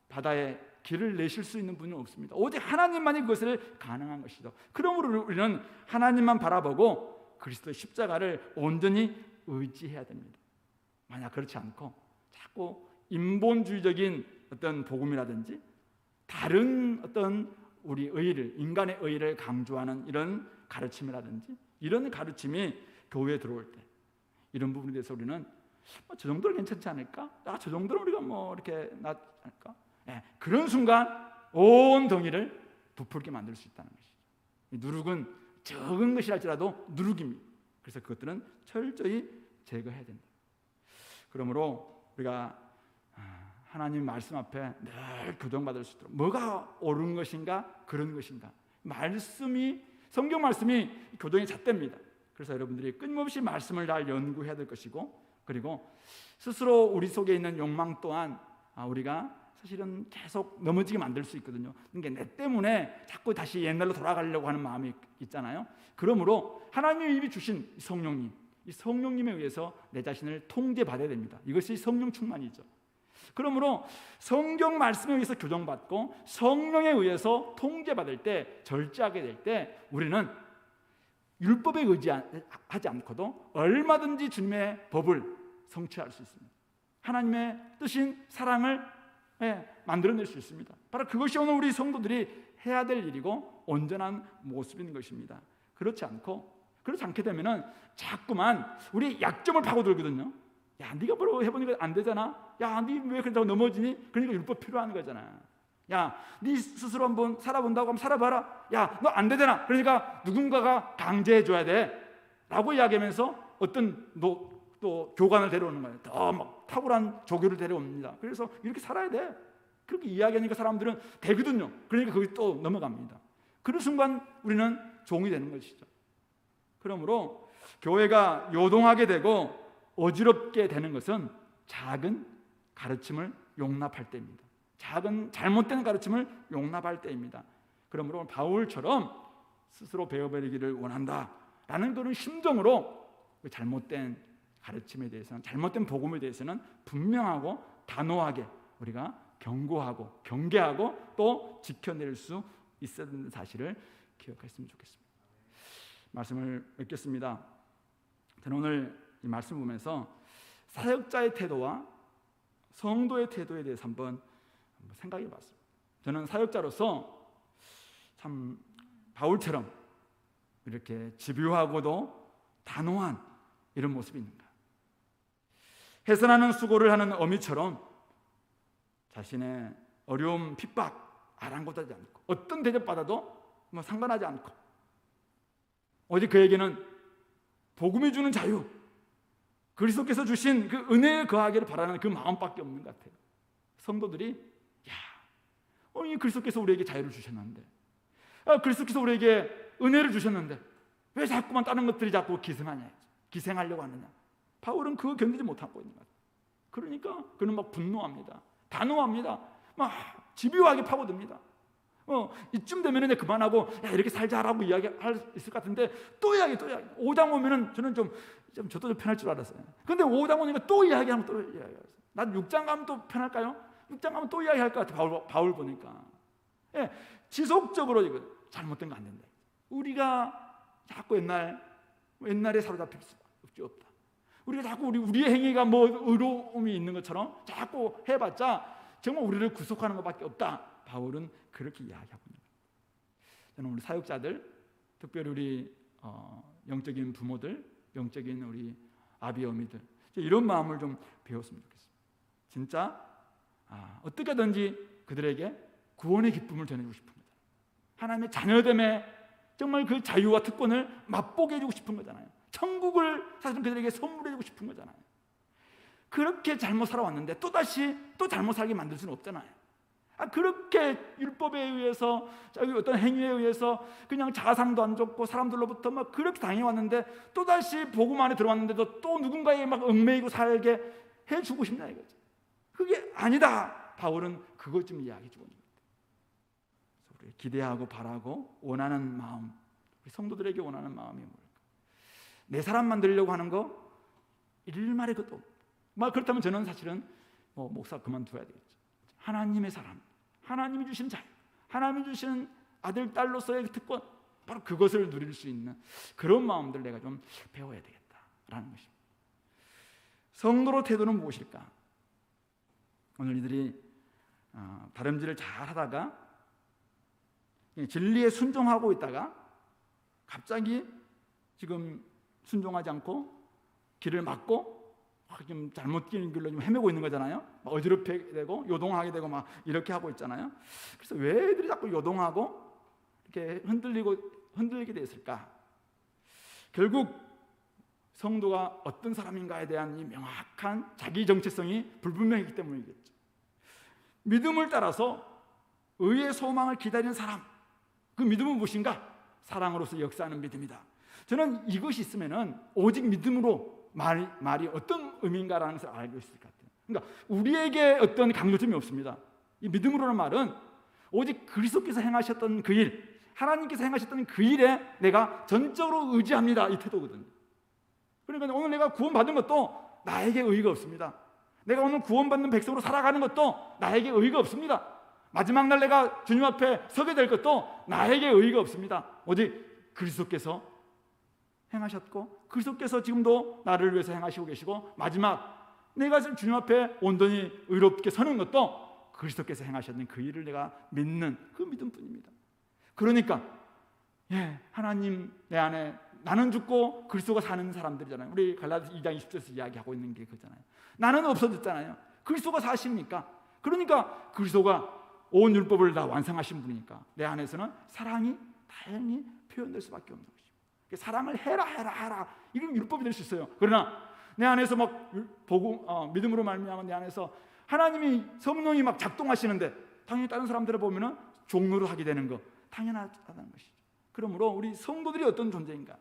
바다의 길을 내실 수 있는 분은 없습니다. 오직 하나님만이 그것을 가능한 것이죠. 그러므로 우리는 하나님만 바라보고 그리스도의 십자가를 온전히 의지해야 됩니다. 만약 그렇지 않고 자꾸 인본주의적인 어떤 복음이라든지 다른 어떤 우리 의를, 인간의 의를 강조하는 이런 가르침이라든지 이런 가르침이 교회에 들어올 때 이런 부분에 대해서 우리는 저 정도는 괜찮지 않을까? 저 정도는 우리가 이렇게 낫지 않을까? 그런 순간 온 덩이를 부풀게 만들 수 있다는 것이죠. 이 누룩은 적은 것이랄지라도 누룩입니다. 그래서 그것들은 철저히 제거해야 된다. 그러므로 우리가 하나님 말씀 앞에 늘 교정받을 수 있도록 뭐가 옳은 것인가 그런 것인가 말씀이 성경 말씀이 교정의 잣대입니다. 그래서 여러분들이 끊임없이 말씀을 잘 연구해야 될 것이고 그리고 스스로 우리 속에 있는 욕망 또한 우리가 사실은 계속 넘어지게 만들 수 있거든요. 그러니까 내 때문에 자꾸 다시 옛날로 돌아가려고 하는 마음이 있잖아요. 그러므로 하나님이 이미 주신 성령님, 이 성령님에 의해서 내 자신을 통제받아야 됩니다. 이것이 성령 충만이죠. 그러므로 성경 말씀에 의해서 교정받고 성령에 의해서 통제받을 때, 절제하게 될 때 우리는 율법에 의지하지 않고도 얼마든지 주님의 법을 성취할 수 있습니다. 하나님의 뜻인 사랑을 만들어낼 수 있습니다. 바로 그것이 오늘 우리 성도들이 해야 될 일이고 온전한 모습인 것입니다. 그렇지 않게 되면은 자꾸만 우리 약점을 파고들거든요. 야, 네가 뭐라고 해보니까 안 되잖아. 야, 네 왜 그렇다고 넘어지니? 그러니까 율법 필요한 거잖아. 야, 네 스스로 한번 살아본다고 하면 살아봐라. 야, 너 안 되잖아. 그러니까 누군가가 강제해줘야 돼 라고 이야기하면서 어떤 또 교관을 데려오는 거예요. 더 막 탁월한 조교를 데려옵니다. 그래서 이렇게 살아야 돼. 그렇게 이야기하니까 사람들은 되거든요. 그러니까 거기 또 넘어갑니다. 그런 순간 우리는 종이 되는 것이죠. 그러므로 교회가 요동하게 되고 어지럽게 되는 것은 작은 가르침을 용납할 때입니다. 작은 잘못된 가르침을 용납할 때입니다. 그러므로 바울처럼 스스로 배워버리기를 원한다라는 그런 심정으로 잘못된 가르침에 대해서는, 잘못된 복음에 대해서는 분명하고 단호하게 우리가 경고하고 경계하고 또 지켜낼 수 있어야 되는 사실을 기억했으면 좋겠습니다. 말씀을 맺겠습니다. 저는 오늘 이 말씀을 보면서 사역자의 태도와 성도의 태도에 대해서 한번 생각해 봤습니다. 저는 사역자로서 참 바울처럼 이렇게 집요하고도 단호한 이런 모습이 있는가? 해선하는 수고를 하는 어미처럼 자신의 어려움, 핍박 아랑곳하지 않고 어떤 대접받아도 상관하지 않고 오직 그에게는 복음이 주는 자유, 그리스도께서 주신 그 은혜에 거하기를 바라는 그 마음밖에 없는 것 같아요. 성도들이 이 그리스도께서 우리에게 자유를 주셨는데, 그리스도께서 우리에게 은혜를 주셨는데 왜 자꾸만 다른 것들이 자꾸 기생하려고 하느냐? 바울은 그거 견디지 못하고 있는 것 같아요. 그러니까 그는 막 분노합니다. 단호합니다. 막 집요하게 파고듭니다. 이쯤 되면 이제 그만하고 이렇게 살자라고 이야기할 수 있을 것 같은데 또 이야기 5장 오면은 저는 저도 좀 편할 줄 알았어요. 근데 5장 오니까 또 이야기하면 또 이야기하세요. 난 6장 가면 또 편할까요? 6장 가면 또 이야기할 것 같아요. 바울 보니까 지속적으로 이거 잘못된 거 안 된다. 우리가 자꾸 옛날에 사로잡힐 수 없다. 우리가 자꾸 우리의 행위가 의로움이 있는 것처럼 자꾸 해봤자 정말 우리를 구속하는 것밖에 없다. 바울은 그렇게 이야기하고 있는 거예요. 저는 우리 사역자들, 특별히 우리 영적인 부모들, 영적인 우리 아비 어미들 이런 마음을 좀 배웠으면 좋겠습니다. 진짜 어떻게든지 그들에게 구원의 기쁨을 전해주고 싶은 거잖아요. 하나님의 자녀됨에 정말 그 자유와 특권을 맛보게 해주고 싶은 거잖아요. 천국을 사실 그들에게 선물해주고 싶은 거잖아요. 그렇게 잘못 살아왔는데 또다시 잘못 살게 만들 수는 없잖아요. 그렇게 율법에 의해서 어떤 행위에 의해서 그냥 자상도 안 좋고 사람들로부터 막 그렇게 당해왔는데 또다시 복음 안에 들어왔는데도 또 누군가에 막 얽매이고 살게 해주고 싶냐 이거죠. 그게 아니다. 바울은 그것 좀 이야기해주고 있는 거예요. 우리 기대하고 바라고 원하는 마음, 우리 성도들에게 원하는 마음이 뭘까? 내 사람 만들려고 하는 거 일말의 것도 없고 그렇다면 저는 사실은 목사 그만둬야 되겠죠. 하나님의 사람, 하나님이 주신 자유, 하나님이 주신 아들, 딸로서의 특권, 바로 그것을 누릴 수 있는 그런 마음들 내가 좀 배워야 되겠다라는 것입니다. 성도로 태도는 무엇일까? 오늘 이들이 다름질을 잘 하다가 진리에 순종하고 있다가 갑자기 지금 순종하지 않고 길을 막고 좀 잘못 긴 길로 좀 헤매고 있는 거잖아요. 어지럽게 되고 요동하게 되고 막 이렇게 하고 있잖아요. 그래서 왜 애들이 자꾸 요동하고 이렇게 흔들리게 됐을까? 결국 성도가 어떤 사람인가에 대한 이 명확한 자기 정체성이 불분명했기 때문이겠죠. 믿음을 따라서 의의 소망을 기다리는 사람, 그 믿음은 무엇인가? 사랑으로서 역사하는 믿음이다. 저는 이것이 있으면은 오직 믿음으로 말이 어떤 의미인가라는 것을 알고 있을 것 같아요. 그러니까 우리에게 어떤 강조점이 없습니다. 이 믿음으로는 말은 오직 그리스도께서 행하셨던 그 일, 하나님께서 행하셨던 그 일에 내가 전적으로 의지합니다, 이 태도거든요. 그러니까 오늘 내가 구원받은 것도 나에게 의의가 없습니다. 내가 오늘 구원받는 백성으로 살아가는 것도 나에게 의의가 없습니다. 마지막 날 내가 주님 앞에 서게 될 것도 나에게 의의가 없습니다. 오직 그리스도께서 행하셨고 그리스도께서 지금도 나를 위해서 행하시고 계시고 마지막 내가 주님 앞에 온전히 의롭게 서는 것도 그리스도께서 행하셨는 그 일을 내가 믿는 그 믿음뿐입니다. 그러니까 하나님 내 안에 나는 죽고 그리스도가 사는 사람들이잖아요. 우리 갈라디아서 2장 20절에서 이야기하고 있는 게 그거잖아요. 나는 없어졌잖아요. 그리스도가 사십니까? 그러니까 그리스도가 온 율법을 다 완성하신 분이니까 내 안에서는 사랑이 다행히 표현될 수밖에 없는 것이죠. 사랑을 해라 이건 율법이 될 수 있어요. 그러나 내 안에서 막 믿음으로 말미암아 내 안에서 하나님이 성령이 막 작동하시는데 당연히 다른 사람들을 보면은 종로를 하게 되는 거 당연하다는 것이죠. 그러므로 우리 성도들이 어떤 존재인가?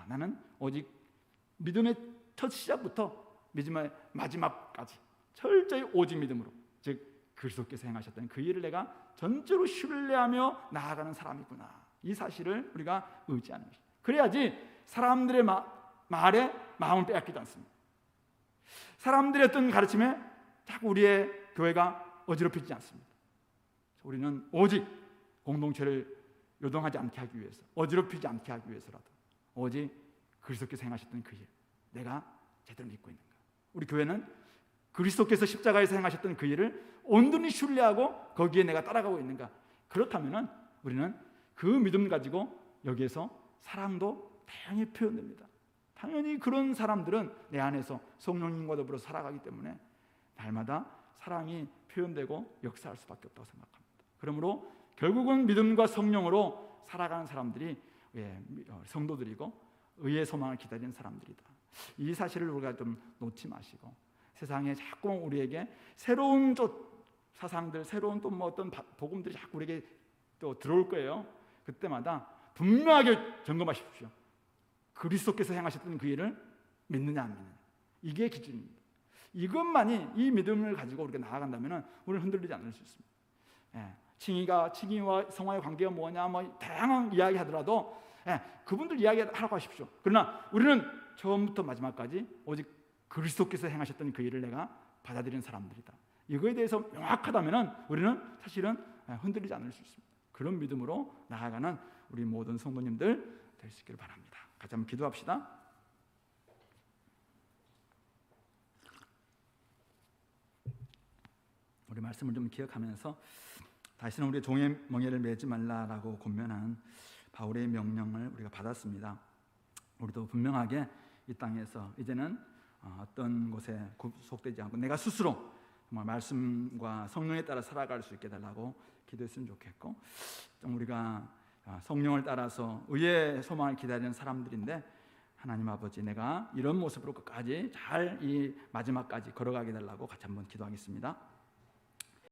나는 오직 믿음의 첫 시작부터 믿음의 마지막까지 철저히 오직 믿음으로, 즉 그리스도께서 행하셨던 그 일을 내가 전적으로 신뢰하며 나아가는 사람이구나, 이 사실을 우리가 의지하는 것이죠. 그래야지 사람들의 말에 마음을 빼앗기지 않습니다. 사람들의 어떤 가르침에 자꾸 우리의 교회가 어지럽히지 않습니다. 우리는 오직 공동체를 요동하지 않게 하기 위해서, 어지럽히지 않게 하기 위해서라도 오직 그리스도께서 행하셨던 그 일, 내가 제대로 믿고 있는가? 우리 교회는 그리스도께서 십자가에서 행하셨던 그 일을 온전히 신뢰하고 거기에 내가 따라가고 있는가? 그렇다면 우리는 그 믿음 가지고 여기에서 사랑도 다양히 표현됩니다. 당연히 그런 사람들은 내 안에서 성령님과 더불어 살아가기 때문에 날마다 사랑이 표현되고 역사할 수밖에 없다고 생각합니다. 그러므로 결국은 믿음과 성령으로 살아가는 사람들이 성도들이고 의의 소망을 기다리는 사람들이다. 이 사실을 우리가 좀 놓지 마시고 세상에 자꾸 우리에게 새로운 사상들, 새로운 또 어떤 복음들이 자꾸 우리에게 또 들어올 거예요. 그때마다 분명하게 점검하십시오. 그리스도께서 행하셨던 그 일을 믿느냐 안 믿느냐, 이게 기준입니다. 이것만이, 이 믿음을 가지고 우리가 나아간다면 우리는 흔들리지 않을 수 있습니다. 칭의와 성화의 관계가 뭐냐, 다양한 이야기 하더라도 그분들 이야기하라고 하십시오. 그러나 우리는 처음부터 마지막까지 오직 그리스도께서 행하셨던 그 일을 내가 받아들이는 사람들이다. 이거에 대해서 명확하다면 우리는 사실은 흔들리지 않을 수 있습니다. 그런 믿음으로 나아가는 우리 모든 성도님들 될 수 있기를 바랍니다. 같이 한번 기도합시다. 우리 말씀을 좀 기억하면서 다시는 우리의 종의 멍에를 매지 말라라고 권면한 바울의 명령을 우리가 받았습니다. 우리도 분명하게 이 땅에서 이제는 어떤 곳에 구속되지 않고 내가 스스로 정말 말씀과 성령에 따라 살아갈 수 있게 달라고 기도했으면 좋겠고, 좀 우리가 성령을 따라서 의의 소망을 기다리는 사람들인데 하나님 아버지, 내가 이런 모습으로 끝까지 잘 이 마지막까지 걸어가게 달라고 같이 한번 기도하겠습니다.